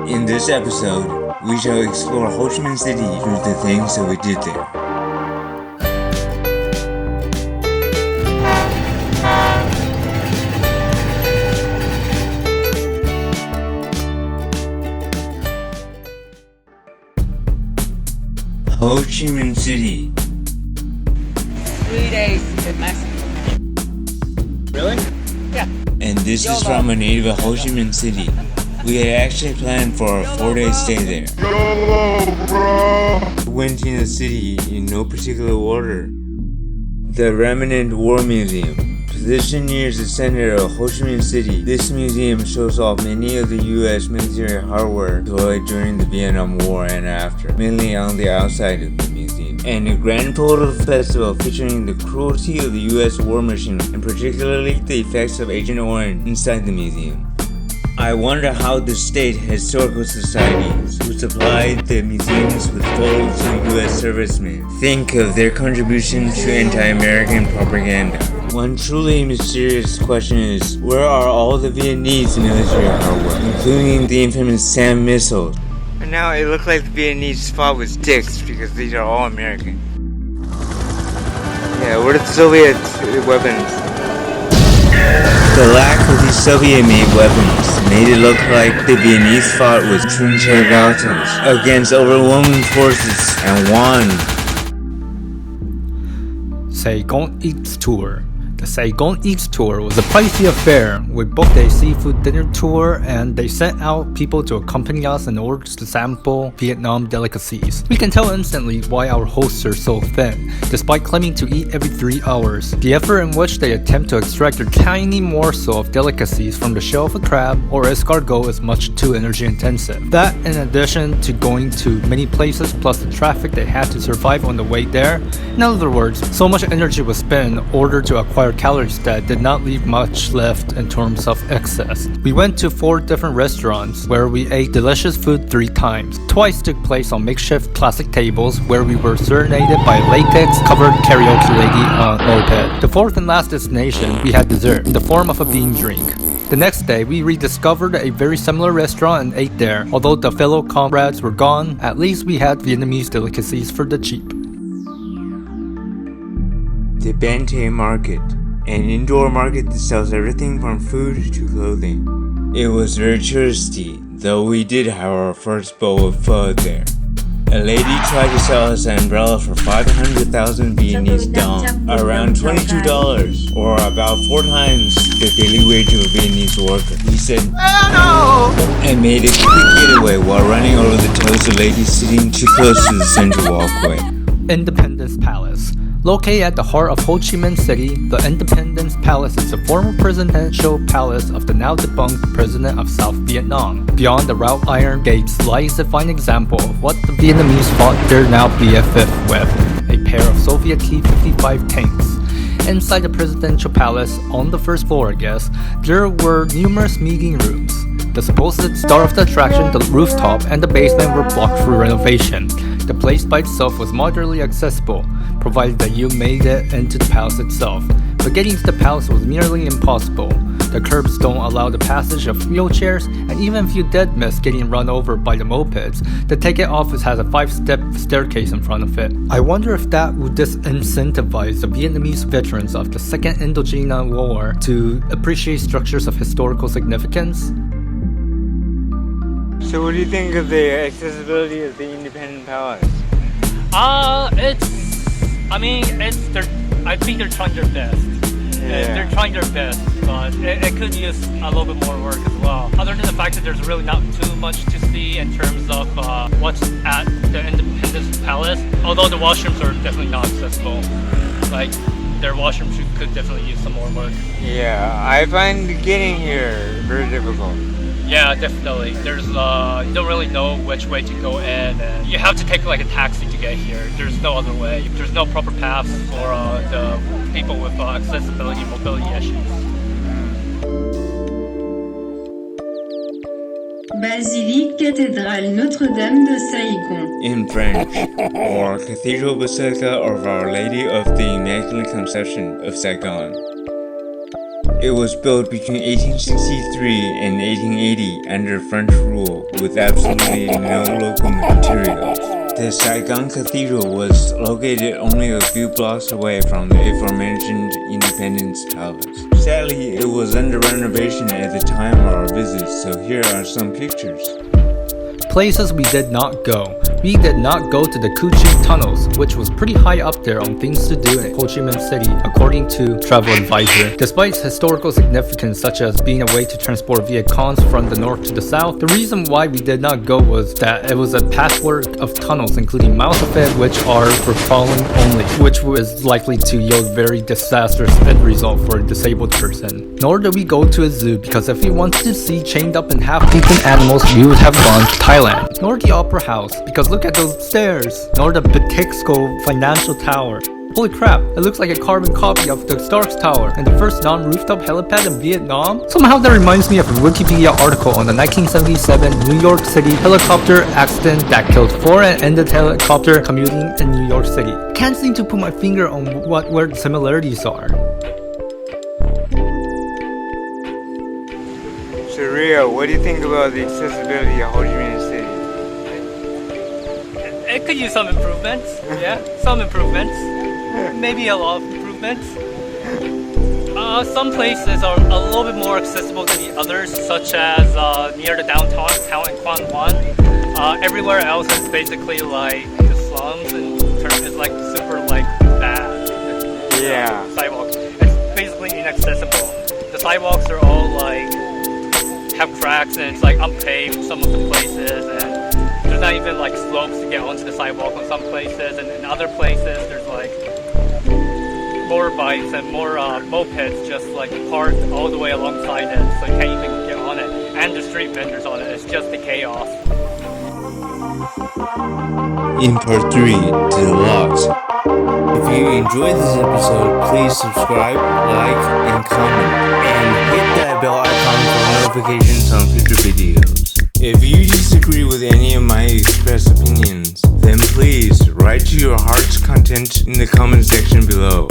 In this episode, we shall explore Ho Chi Minh City through the things that we did there. Ho Chi Minh City. 3 days in Mexico. Really? Yeah. And this is from a native of Ho Chi Minh City. We had actually planned for a 4-day stay there. We went in the city in no particular order. The Remnant War Museum. Positioned near the center of Ho Chi Minh City, this museum shows off many of the U.S. military hardware deployed during the Vietnam War and after, mainly on the outside of the museum. And a grand total festival featuring the cruelty of the U.S. war machine and particularly the effects of Agent Orange inside the museum. I wonder how the state historical societies who supplied the museums with photos of U.S. servicemen think of their contribution to anti-American propaganda. One truly mysterious question is, where are all the Vietnamese military hardware, including the infamous SAM missiles? And now it looks like the Vietnamese fought with sticks because these are all American. Yeah, what are the Soviet weapons? The lack of these Soviet-made weapons made it look like the Vietnamese fought with twin-chair battles against overwhelming forces and won. Saigon Eats Tour. The Saigon Eats Tour was a pricey affair. We booked a seafood dinner tour and they sent out people to accompany us in order to sample Vietnam delicacies. We can tell instantly why our hosts are so thin, despite claiming to eat every 3 hours. The effort in which they attempt to extract a tiny morsel of delicacies from the shell of a crab or escargot is much too energy intensive. That, in addition to going to many places plus the traffic they had to survive on the way there. In other words, so much energy was spent in order to acquire calories that did not leave much left in terms of excess. We went to 4 different restaurants where we ate delicious food 3 times. Twice took place on makeshift classic tables where we were serenaded by a latex-covered karaoke lady on a moped. The 4th and last destination, we had dessert in the form of a bean drink. The next day, we rediscovered a very similar restaurant and ate there. Although the fellow comrades were gone, at least we had Vietnamese delicacies for the cheap. The Bente Market, an indoor market that sells everything from food to clothing. It was very touristy, though we did have our first bowl of pho there. A lady tried to sell us an umbrella for 500,000 Vietnamese dong, around $22, or about 4 times the daily wage of a Vietnamese worker. He said, "No!" and made a quick getaway while running over the toes of ladies sitting too close to the central walkway. Independence Palace. Located at the heart of Ho Chi Minh City, the Independence Palace is the former presidential palace of the now debunked president of South Vietnam. Beyond the wrought iron gates lies a fine example of what the Vietnamese fought their now BFF with, a pair of Soviet T-55 tanks. Inside the presidential palace, on the first floor I guess, there were numerous meeting rooms. The supposed star of the attraction, the rooftop and the basement were blocked for renovation. The place by itself was moderately accessible, provided that you made it into the palace itself. But getting to the palace was nearly impossible. The curbs don't allow the passage of wheelchairs, and even if you did miss getting run over by the mopeds, the ticket office has a 5-step staircase in front of it. I wonder if that would disincentivize the Vietnamese veterans of the Second Indochina War to appreciate structures of historical significance. So what do you think of the accessibility of the Independent Palace? I think they're trying their best. Yeah. They're trying their best, but it could use a little bit more work as well. Other than the fact that there's really not too much to see in terms of what's at the Independence Palace, although the washrooms are definitely not accessible. Like, their washrooms could definitely use some more work. Yeah, I find getting here very difficult. Yeah, definitely. There's you don't really know which way to go in, and you have to take like a taxi to get here. There's no other way. There's no proper paths for the people with accessibility and mobility issues. Basilique cathédrale Notre-Dame de Saigon. In French, or Cathedral Basilica of Our Lady of the Immaculate Conception of Saigon. It was built between 1863 and 1880 under French rule with absolutely no local materials. The Saigon Cathedral was located only a few blocks away from the aforementioned Independence Palace. Sadly, it was under renovation at the time of our visit, so here are some pictures. Places we did not go. We did not go to the Chi tunnels, which was pretty high up there on things to do in Ho Chi Minh City, according to Travel Advisor. Despite its historical significance, such as being a way to transport Viet Congs from the north to the south, the reason why we did not go was that it was a patchwork of tunnels, including miles of it, which are for crawling only, which was likely to yield very disastrous end result for a disabled person. Nor did we go to a zoo, because if we wanted to see chained up and half-eaten animals, we would have gone to Thailand. Nor the Opera House, because look at those stairs. Nor the Bitexco Financial Tower. Holy crap, it looks like a carbon copy of the Starks Tower and the first non-rooftop helipad in Vietnam. Somehow that reminds me of a Wikipedia article on the 1977 New York City helicopter accident that killed 4 and ended helicopter commuting in New York City. Can't seem to put my finger on where the similarities are. So Rio, what do you think about the accessibility of Ho Chi Minh City? It could use some improvements. Yeah, some improvements. Maybe a lot of improvements. Some places are a little bit more accessible than the others, such as near the downtown town in Quan Wan. Everywhere else is basically like the slums and it's like super like bad. Yeah. Sidewalks. It's basically inaccessible. The sidewalks are all like have cracks and it's like unpaved some of the places, and there's not even like slopes to get onto the sidewalk on some places, and in other places there's like more bikes and more mopeds just like parked all the way alongside it, so you can't even get on it, and the street vendors on it. It's just a chaos. In part 3, to the logs. If you enjoyed this episode, please subscribe, like, and comment, and hit that bell icon for notifications on future videos. If you disagree with any of my expressed opinions, then please write to your heart's content in the comment section below.